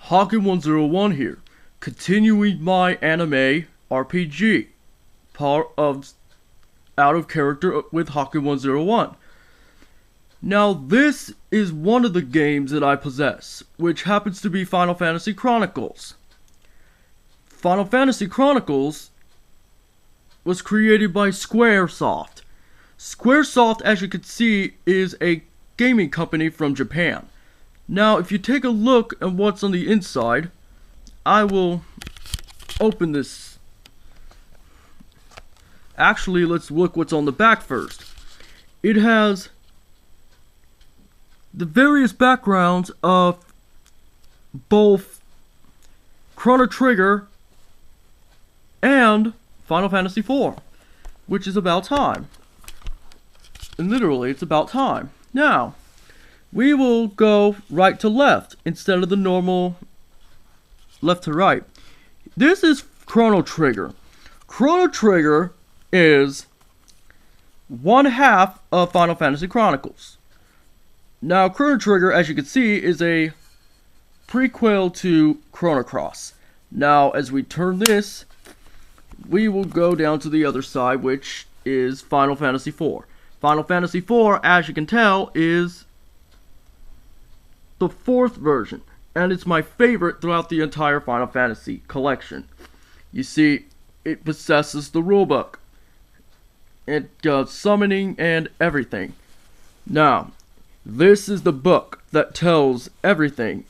Zoukon101 here, continuing my anime RPG, part of Out of Character with Zoukon101. Now this is one of the games that I possess, which happens to be Final Fantasy Chronicles. Final Fantasy Chronicles was created by Squaresoft. Squaresoft, as you can see, is a gaming company from Japan. Now, if you take a look at what's on the inside, I will open this. Actually, let's look what's on the back first. It has the various backgrounds of both Chrono Trigger and Final Fantasy IV, which is about time. And literally, it's about time. Now, we will go right to left instead of the normal left to right. This is Chrono Trigger. Chrono Trigger is one half of Final Fantasy Chronicles. Now, Chrono Trigger, as you can see, is a prequel to Chrono Cross. Now, as we turn this, we will go down to the other side, which is Final Fantasy IV. Final Fantasy IV, as you can tell, is the fourth version, and it's my favorite throughout the entire Final Fantasy collection. You see, it possesses the rulebook. It does summoning and everything. Now, this is the book that tells everything.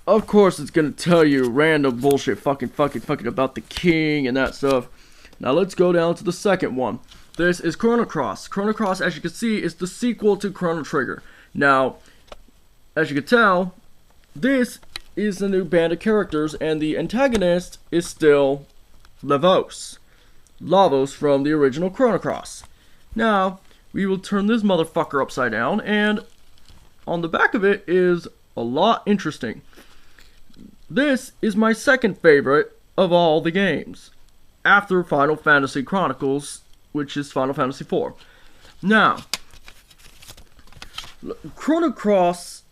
Of course, it's gonna tell you random bullshit fucking about the king and that stuff. Now, let's go down to the second one. This is Chrono Cross. Chrono Cross, as you can see, is the sequel to Chrono Trigger. Now, as you can tell, this is a new band of characters, and the antagonist is still Lavos from the original Chrono Cross. Now, we will turn this motherfucker upside down, and on the back of it is a lot interesting. This is my second favorite of all the games, after Final Fantasy Chronicles, which is Final Fantasy IV. Now, Chrono Cross,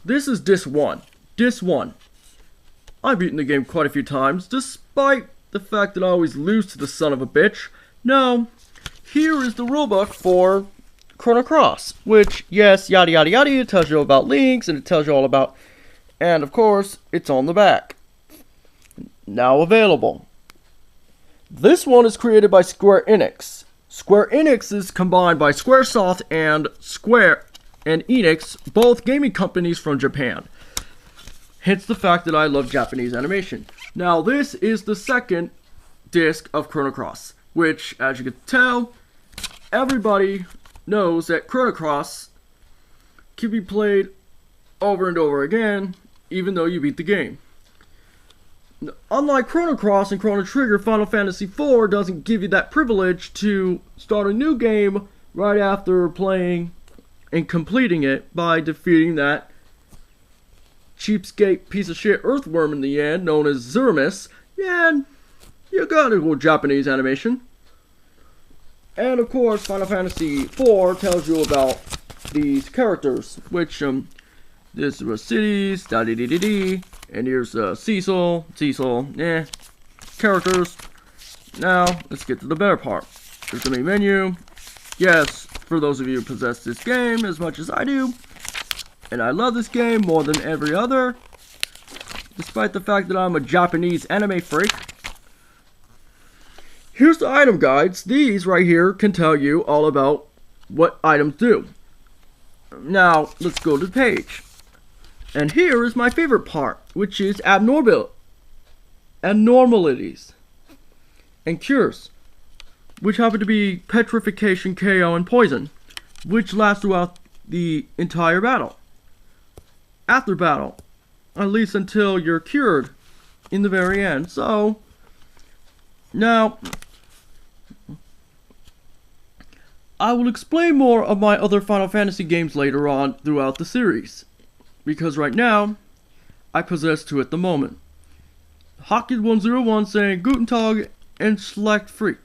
this is Disc 1. Disc 1. I've beaten the game quite a few times, despite the fact that I always lose to the son of a bitch. Now, here is the rulebook for Chrono Cross, which, yes, yada yada yada, it tells you about links, and it tells you all about, and of course, it's on the back. Now available. This one is created by Square Enix. Square Enix is combined by Squaresoft and Square and Enix, both gaming companies from Japan. Hence the fact that I love Japanese animation. Now, this is the second disc of Chrono Cross, which, as you can tell, everybody knows that Chrono Cross can be played over and over again, even though you beat the game. Unlike Chrono Cross and Chrono Trigger, Final Fantasy IV doesn't give you that privilege to start a new game right after playing and completing it by defeating that cheapskate piece of shit earthworm in the end, known as Zermus, and you got a little Japanese animation. And of course, Final Fantasy IV tells you about these characters, which, this is cities, da-dee-dee-dee-dee, and here's Cecil, characters. Now, let's get to the better part. There's the main menu. Yes, for those of you who possess this game as much as I do, and I love this game more than every other, despite the fact that I'm a Japanese anime freak. Here's the item guides. These right here can tell you all about what items do. Now, let's go to the page. And here is my favorite part, which is abnormalities and cures, which happen to be petrification, KO, and poison, which last throughout the entire battle. After battle, at least until you're cured in the very end. So, now, I will explain more of my other Final Fantasy games later on throughout the series, because right now, I possess two at the moment. Zoukon101 saying Guten Tag and Schlecht free.